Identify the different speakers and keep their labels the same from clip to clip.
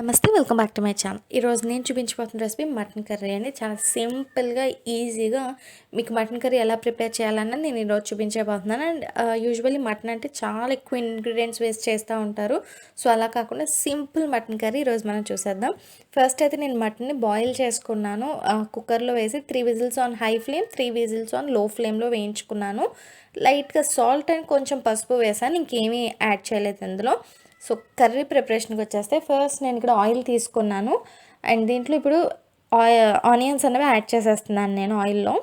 Speaker 1: నమస్తే, welcome back to my channel. ఈరోజు నేను చూపించబోతున్న రెసిపీ మటన్ కర్రీ అండి. చాలా సింపుల్గా, ఈజీగా మీకు మటన్ కర్రీ ఎలా ప్రిపేర్ చేయాలన్నది నేను ఈరోజు చూపించబోతున్నాను. అండ్ యూజువల్లీ మటన్ అంటే చాలా ఎక్కువ ఇంగ్రీడియంట్స్ వేస్ట్ చేస్తూ ఉంటారు. సో అలా కాకుండా సింపుల్ మటన్ కర్రీ ఈరోజు మనం చూసేద్దాం. ఫస్ట్ అయితే నేను మటన్ని బాయిల్ చేసుకున్నాను. కుక్కర్లో వేసి 3 whistles on high flame, 3 whistles on లో ఫ్లేమ్లో వేయించుకున్నాను. లైట్గా సాల్ట్ అండ్ కొంచెం పసుపు వేసాను, ఇంకేమీ యాడ్ చేయలేదు ఇందులో. సో కర్రీ ప్రిపరేషన్కి వచ్చేస్తే ఫస్ట్ నేను ఇక్కడ ఆయిల్ తీసుకున్నాను. అండ్ దీంట్లో ఇప్పుడు ఆనియన్స్ అనేవి యాడ్ చేసేస్తున్నాను నేను ఆయిల్లో.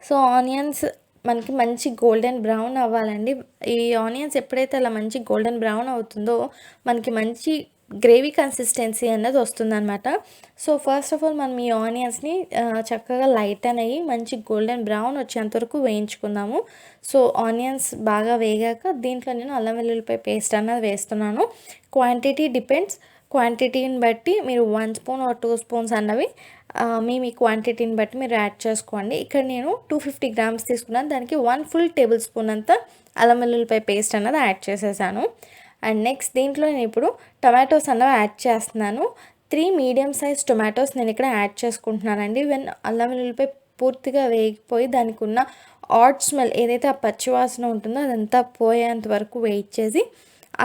Speaker 1: సో ఆనియన్స్ మనకి మంచి గోల్డెన్ బ్రౌన్ అవ్వాలండి. ఈ ఆనియన్స్ ఎప్పుడైతే అలా మంచి గోల్డెన్ బ్రౌన్ అవుతుందో మనకి మంచి గ్రేవీ కన్సిస్టెన్సీ అనేది వస్తుందన్నమాట. సో ఫస్ట్ ఆఫ్ ఆల్ మనం ఈ ఆనియన్స్ని చక్కగా లైట్ అనేవి మంచి గోల్డెన్ బ్రౌన్ వచ్చేంత వరకు వేయించుకుందాము. సో ఆనియన్స్ బాగా వేగాక దీంట్లో నేను అల్లం వెల్లుల్లిపాయ పేస్ట్ అన్నది వేస్తున్నాను. Quantity depends. క్వాంటిటీని బట్టి మీరు 1 స్పూన్ ఆర్ 2 స్పూన్స్ అన్నవి మీ క్వాంటిటీని బట్టి మీరు యాడ్ చేసుకోండి. ఇక్కడ నేను 250 గ్రామ్స్ తీసుకున్నాను. దానికి 1 ఫుల్ టేబుల్ స్పూన్ అంతా అల్లం వెల్లుల్లిపాయ పేస్ట్ అన్నది యాడ్ చేసేసాను. అండ్ నెక్స్ట్ దీంట్లో నేను ఇప్పుడు టొమాటోస్ అన్నవి యాడ్ చేస్తున్నాను. 3 మీడియం సైజ్ టొమాటోస్ నేను ఇక్కడ యాడ్ చేసుకుంటున్నానండి. అల్లం వెల్లుల్లిపాయ పూర్తిగా వేగిపోయి దానికి ఉన్న ఆడ్ స్మెల్ ఏదైతే ఆ పచ్చివాసన ఉంటుందో అదంతా పోయేంత వరకు వెయిట్ చేసి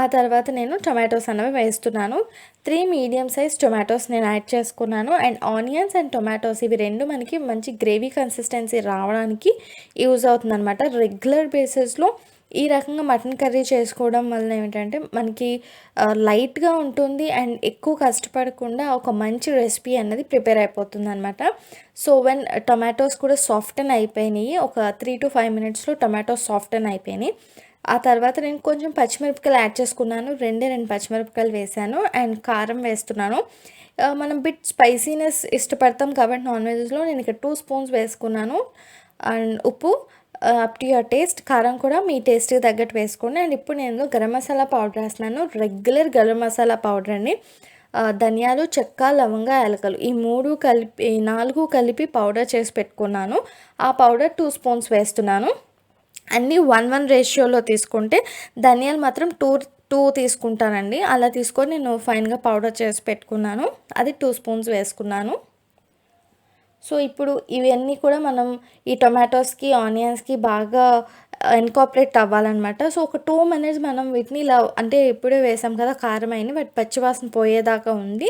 Speaker 1: ఆ తర్వాత నేను టొమాటోస్ అనేవి వేస్తున్నాను. 3 మీడియం సైజ్ టొమాటోస్ నేను యాడ్ చేసుకున్నాను. అండ్ ఆనియన్స్ అండ్ టొమాటోస్ ఇవి రెండు మనకి మంచి గ్రేవీ కన్సిస్టెన్సీ రావడానికి యూజ్ అవుతుంది అనమాట. రెగ్యులర్ బేసిస్లో ఈ రకంగా మటన్ కర్రీ చేసుకోవడం వల్ల ఏమిటంటే మనకి లైట్గా ఉంటుంది అండ్ ఎక్కువ కష్టపడకుండా ఒక మంచి రెసిపీ అన్నది ప్రిపేర్ అయిపోతుంది అనమాట. సో వెన్ టొమాటోస్ కూడా సాఫ్టన్ అయిపోయినాయి, ఒక 3 to 5 మినిట్స్లో టొమాటోస్ సాఫ్టన్ అయిపోయినాయి. ఆ తర్వాత నేను కొంచెం పచ్చిమిరపకాయలు యాడ్ చేసుకున్నాను. 2 పచ్చిమిరపకాయలు వేసాను. అండ్ కారం వేస్తున్నాను. మనం బిట్ స్పైసీనెస్ ఇష్టపడతాం కాబట్టి నాన్ వెజ్లో నేను ఇక్కడ 2 స్పూన్స్ వేసుకున్నాను. అండ్ ఉప్పు అప్ టు యువర్ టేస్ట్. కారం కూడా మీ టేస్ట్కి తగ్గట్టు వేసుకోండి. అండ్ ఇప్పుడు నేను గరం మసాలా పౌడర్ వేస్తున్నాను. రెగ్యులర్ గరం మసాలా పౌడర్ అండి. ధనియాలు, చెక్క, లవంగ, యాలకలు ఈ 4 కలిపి పౌడర్ చేసి పెట్టుకున్నాను. ఆ పౌడర్ 2 స్పూన్స్ వేస్తున్నాను. అన్నీ 1:1 రేషియోలో తీసుకుంటే ధనియాలు మాత్రం 2 తీసుకుంటానండి. అలా తీసుకొని నేను ఫైన్గా పౌడర్ చేసి పెట్టుకున్నాను. అది 2 స్పూన్స్ వేసుకున్నాను. సో ఇప్పుడు ఇవన్నీ కూడా మనం ఈ టొమాటోస్కి, ఆనియన్స్కి బాగా ఇన్కార్పొరేట్ అవ్వాలన్నమాట. సో ఒక 2 మినిట్స్ మనం వీటిని ఇలా, అంటే ఇప్పుడే వేసాం కదా కారం అయిన వాటి పచ్చివాసన పోయేదాకా ఉంది.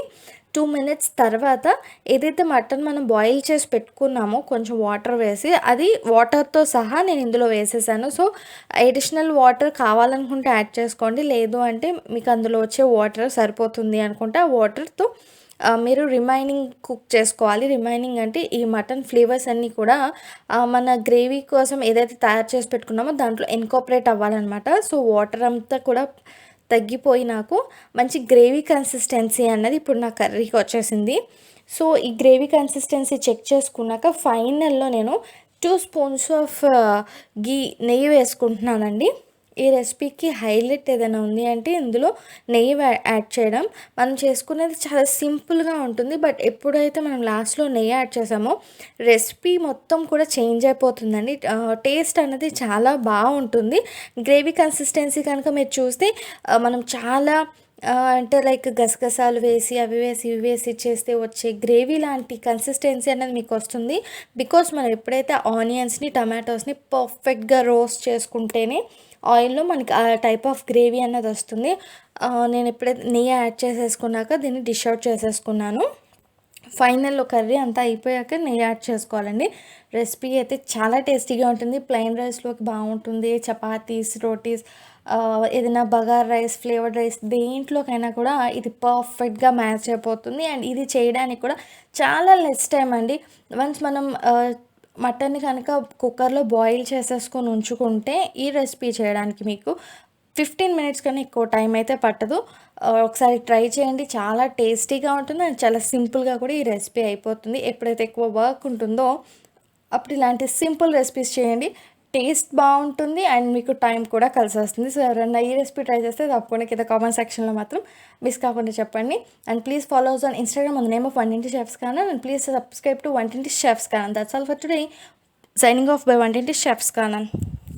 Speaker 1: 2 మినిట్స్ తర్వాత ఏదైతే మటన్ మనం బాయిల్ చేసి పెట్టుకున్నామో కొంచెం వాటర్ వేసి అది వాటర్తో సహా నేను ఇందులో వేసేసాను. సో అడిషనల్ వాటర్ కావాలనుకుంటే యాడ్ చేసుకోండి, లేదు అంటే మీకు అందులో వచ్చే వాటర్ సరిపోతుంది అనుకుంటే ఆ వాటర్తో మీరు రిమైనింగ్ కుక్ చేసుకోవాలి. రిమైనింగ్ అంటే ఈ మటన్ ఫ్లేవర్స్ అన్నీ కూడా మన గ్రేవీ కోసం ఏదైతే తయారు చేసి పెట్టుకున్నామో దాంట్లో ఇన్కార్పొరేట్ అవ్వాలన్నమాట. సో వాటర్ అంతా కూడా తగ్గిపోయి నాకు మంచి గ్రేవీ కన్సిస్టెన్సీ అన్నది ఇప్పుడు నా కర్రీకి వచ్చేసింది. సో ఈ గ్రేవీ కన్సిస్టెన్సీ చెక్ చేసుకున్నాక ఫైనల్లో నేను 2 స్పూన్స్ ఆఫ్ నెయ్యి వేసుకుంటున్నానండి. ఈ రెసిపీకి హైలైట్ ఏదైనా ఉంది అంటే ఇందులో నెయ్యి యాడ్ చేయడం. మనం చేసుకునేది చాలా సింపుల్గా ఉంటుంది, బట్ ఎప్పుడైతే మనం లాస్ట్లో నెయ్యి యాడ్ చేసామో రెసిపీ మొత్తం కూడా చేంజ్ అయిపోతుందండి. టేస్ట్ అనేది చాలా బాగుంటుంది. గ్రేవీ కన్సిస్టెన్సీ కనుక మీరు చూస్తే మనం చాలా అంటే లైక్ గసగసాలు వేసి అవి వేసి ఇవి వేసి చేస్తే వచ్చే గ్రేవీ లాంటి కన్సిస్టెన్సీ అనేది మీకు వస్తుంది. బికాస్ మనం ఎప్పుడైతే ఆనియన్స్ని, టమాటోస్ని పర్ఫెక్ట్గా రోస్ట్ చేసుకుంటేనే ఆయిల్లో మనకి ఆ టైప్ ఆఫ్ గ్రేవీ అన్నది వస్తుంది. నేను ఎప్పుడైతే నెయ్యి యాడ్ చేసేసుకున్నాక దీన్ని డిష్ అవుట్ చేసేసుకున్నాను. ఫైనల్లో కర్రీ అంతా అయిపోయాక నెయ్యి యాడ్ చేసుకోవాలండి. రెసిపీ అయితే చాలా టేస్టీగా ఉంటుంది. ప్లెయిన్ రైస్లోకి బాగుంటుంది, చపాతీస్, రోటీస్, ఏదైనా బగార్ రైస్, ఫ్లేవర్డ్ రైస్ దేంట్లోకైనా కూడా ఇది పర్ఫెక్ట్గా మ్యాచ్ అయిపోతుంది. అండ్ ఇది చేయడానికి కూడా చాలా లెస్ టైం అండి. వన్స్ మనం మటన్ని కనుక కుక్కర్లో బాయిల్ చేసేసుకొని ఉంచుకుంటే ఈ రెసిపీ చేయడానికి మీకు 15 మినిట్స్ కన్నా ఎక్కువ టైం అయితే పట్టదు. ఒకసారి ట్రై చేయండి, చాలా టేస్టీగా ఉంటుంది అండ్ చాలా సింపుల్గా కూడా ఈ రెసిపీ అయిపోతుంది. ఎప్పుడైతే ఎక్కువ వర్క్ ఉంటుందో అప్పుడు ఇలాంటి సింపుల్ రెసిపీస్ చేయండి, టేస్ట్ బాగుంటుంది అండ్ మీకు టైం కూడా కలిసి వస్తుంది. సో ఎవరైనా ఈ రెసిపీ ట్రై చేస్తే తప్పకుండా కింద కామెంట్ సెక్షన్లో మాత్రం మిస్ కాకుండా చెప్పండి. And please follow us on Instagram on the name of Vantinti Chefs Channel, and please subscribe to Vantinti Chefs Channel. That's all for today. Signing off by Vantinti Chefs Channel.